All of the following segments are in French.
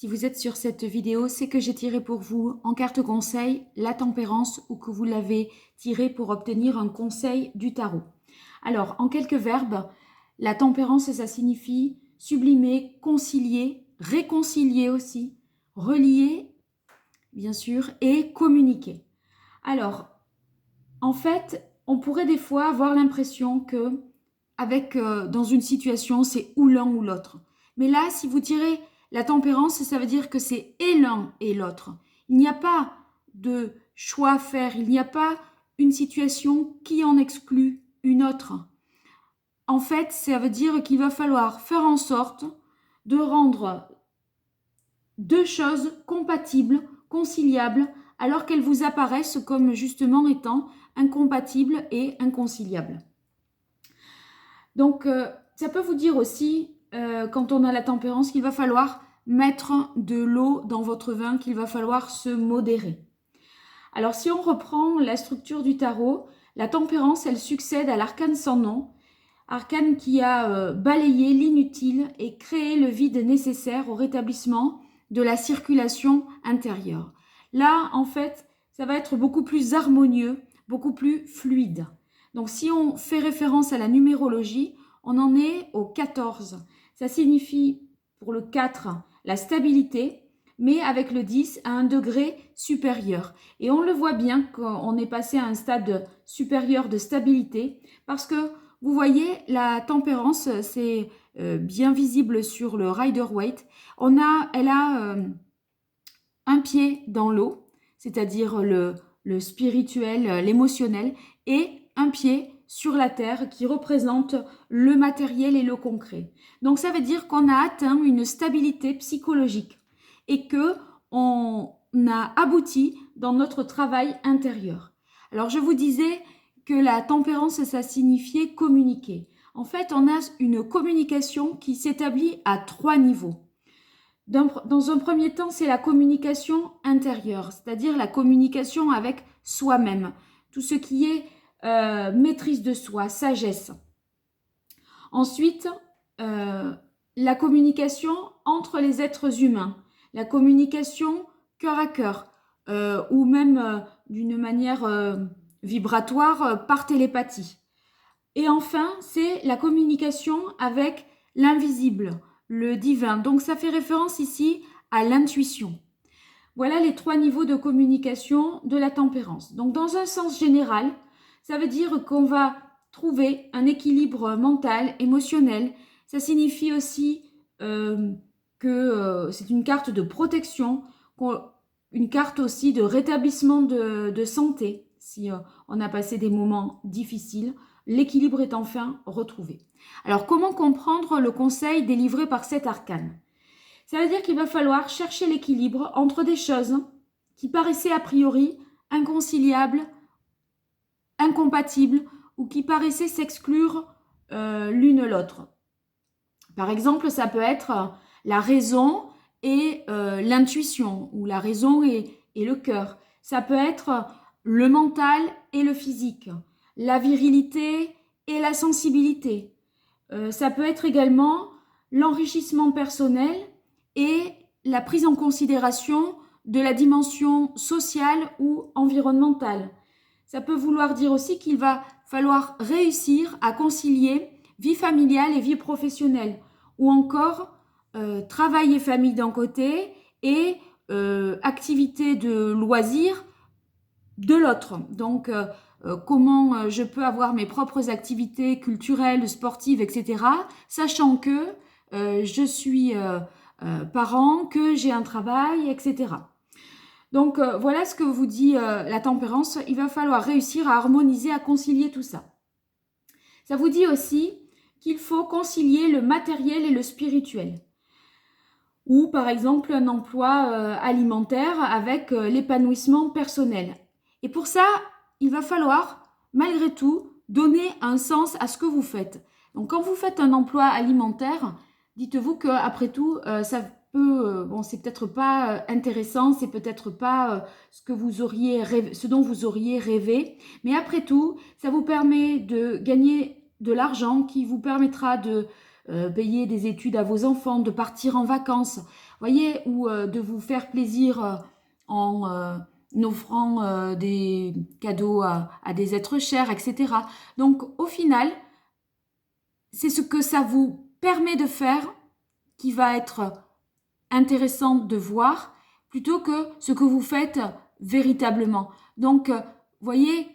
Si vous êtes sur cette vidéo, c'est que j'ai tiré pour vous en carte conseil la tempérance ou que vous l'avez tiré pour obtenir un conseil du tarot. Alors, en quelques verbes, la tempérance, ça signifie sublimer, concilier, réconcilier aussi, relier, bien sûr, et communiquer. Alors, en fait, on pourrait des fois avoir l'impression que dans une situation, c'est ou l'un ou l'autre. Mais là, si vous tirez la tempérance, ça veut dire que c'est et l'un et l'autre. Il n'y a pas de choix à faire, il n'y a pas une situation qui en exclut une autre. En fait, ça veut dire qu'il va falloir faire en sorte de rendre deux choses compatibles, conciliables, alors qu'elles vous apparaissent comme justement étant incompatibles et inconciliables. Donc, ça peut vous dire aussi, quand on a la tempérance, qu'il va falloir mettre de l'eau dans votre vin, qu'il va falloir se modérer. Alors, si on reprend la structure du tarot, la tempérance, elle succède à l'arcane sans nom, arcane qui a balayé l'inutile et créé le vide nécessaire au rétablissement de la circulation intérieure. Là, en fait, ça va être beaucoup plus harmonieux, beaucoup plus fluide. Donc, si on fait référence à la numérologie, on en est au 14. Ça signifie, pour le 4, la stabilité, mais avec le 10 à un degré supérieur. Et on le voit bien qu'on est passé à un stade supérieur de stabilité, parce que vous voyez, la tempérance, c'est bien visible sur le Rider-Waite. Elle a un pied dans l'eau, c'est-à-dire le spirituel, l'émotionnel, et un pied sur la terre qui représente le matériel et le concret. Donc ça veut dire qu'on a atteint une stabilité psychologique et que on a abouti dans notre travail intérieur. Alors je vous disais que la tempérance, ça signifiait communiquer. En fait, on a une communication qui s'établit à 3 niveaux. Dans un premier temps, c'est la communication intérieure, c'est-à-dire la communication avec soi-même, tout ce qui est maîtrise de soi, sagesse. Ensuite, la communication entre les êtres humains, la communication cœur à cœur, ou même d'une manière vibratoire par télépathie. Et enfin, c'est la communication avec l'invisible, le divin. Donc ça fait référence ici à l'intuition. Voilà les 3 niveaux de communication de la tempérance. Donc dans un sens général, ça veut dire qu'on va trouver un équilibre mental, émotionnel. Ça signifie aussi que c'est une carte de protection, une carte aussi de rétablissement de santé, si on a passé des moments difficiles. L'équilibre est enfin retrouvé. Alors, comment comprendre le conseil délivré par cet arcane? Ça veut dire qu'il va falloir chercher l'équilibre entre des choses qui paraissaient a priori inconciliables, incompatibles ou qui paraissaient s'exclure l'une l'autre. Par exemple, ça peut être la raison et l'intuition, ou la raison et le cœur. Ça peut être le mental et le physique, la virilité et la sensibilité. Ça peut être également l'enrichissement personnel et la prise en considération de la dimension sociale ou environnementale. Ça peut vouloir dire aussi qu'il va falloir réussir à concilier vie familiale et vie professionnelle, ou encore travail et famille d'un côté et activité de loisirs de l'autre. Donc, comment je peux avoir mes propres activités culturelles, sportives, etc., sachant que je suis parent, que j'ai un travail, etc. Donc, voilà ce que vous dit la tempérance. Il va falloir réussir à harmoniser, à concilier tout ça. Ça vous dit aussi qu'il faut concilier le matériel et le spirituel. Ou par exemple un emploi alimentaire avec l'épanouissement personnel. Et pour ça, il va falloir, malgré tout, donner un sens à ce que vous faites. Donc quand vous faites un emploi alimentaire, dites-vous qu'après tout, ça peut, c'est peut-être pas intéressant, c'est peut-être pas ce dont vous auriez rêvé, mais après tout, ça vous permet de gagner de l'argent qui vous permettra de payer des études à vos enfants, de partir en vacances, voyez, ou de vous faire plaisir en offrant des cadeaux à des êtres chers, etc. Donc au final, c'est ce que ça vous permet de faire qui va être intéressant de voir plutôt que ce que vous faites véritablement. Donc, voyez,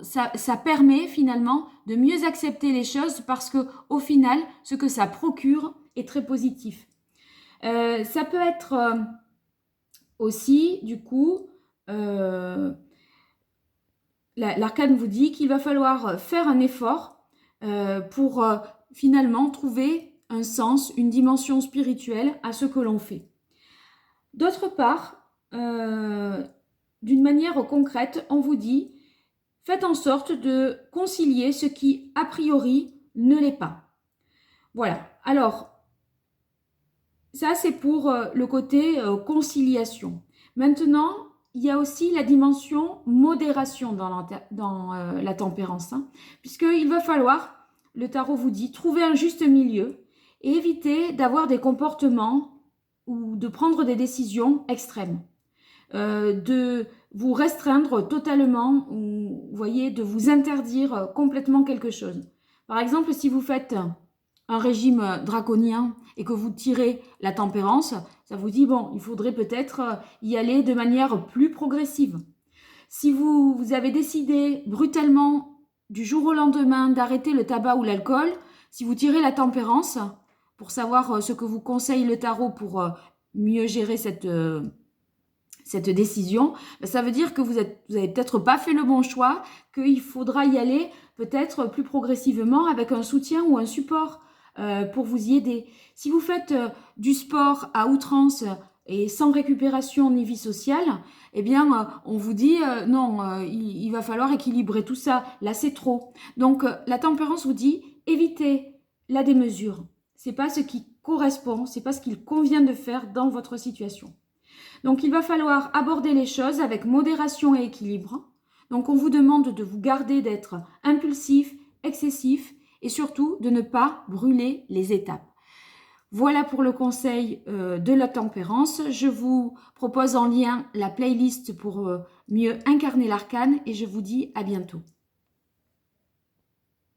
ça permet finalement de mieux accepter les choses parce que au final, ce que ça procure est très positif. Ça peut être aussi, du coup, l'arcane vous dit qu'il va falloir faire un effort pour finalement trouver un sens, une dimension spirituelle à ce que l'on fait. D'autre part, d'une manière concrète, on vous dit, faites en sorte de concilier ce qui, a priori, ne l'est pas. Voilà. Alors, ça, c'est pour le côté conciliation. Maintenant, il y a aussi la dimension modération dans la tempérance, hein, puisqu'il va falloir, le tarot vous dit, trouver un juste milieu et éviter d'avoir des comportements ou de prendre des décisions extrêmes, de vous restreindre totalement, ou vous voyez, de vous interdire complètement quelque chose. Par exemple, si vous faites un régime draconien et que vous tirez la tempérance, ça vous dit, bon, il faudrait peut-être y aller de manière plus progressive. Si vous avez décidé brutalement du jour au lendemain d'arrêter le tabac ou l'alcool, si vous tirez la tempérance, pour savoir ce que vous conseille le tarot pour mieux gérer cette décision, ça veut dire que vous avez peut-être pas fait le bon choix, qu'il faudra y aller peut-être plus progressivement avec un soutien ou un support pour vous y aider. Si vous faites du sport à outrance et sans récupération ni vie sociale, eh bien, on vous dit non, il va falloir équilibrer tout ça. Là, c'est trop. Donc, la tempérance vous dit évitez la démesure. C'est pas ce qui correspond, c'est pas ce qu'il convient de faire dans votre situation. Donc, il va falloir aborder les choses avec modération et équilibre. Donc, on vous demande de vous garder d'être impulsif, excessif et surtout de ne pas brûler les étapes. Voilà pour le conseil de la tempérance. Je vous propose en lien la playlist pour mieux incarner l'arcane et je vous dis à bientôt.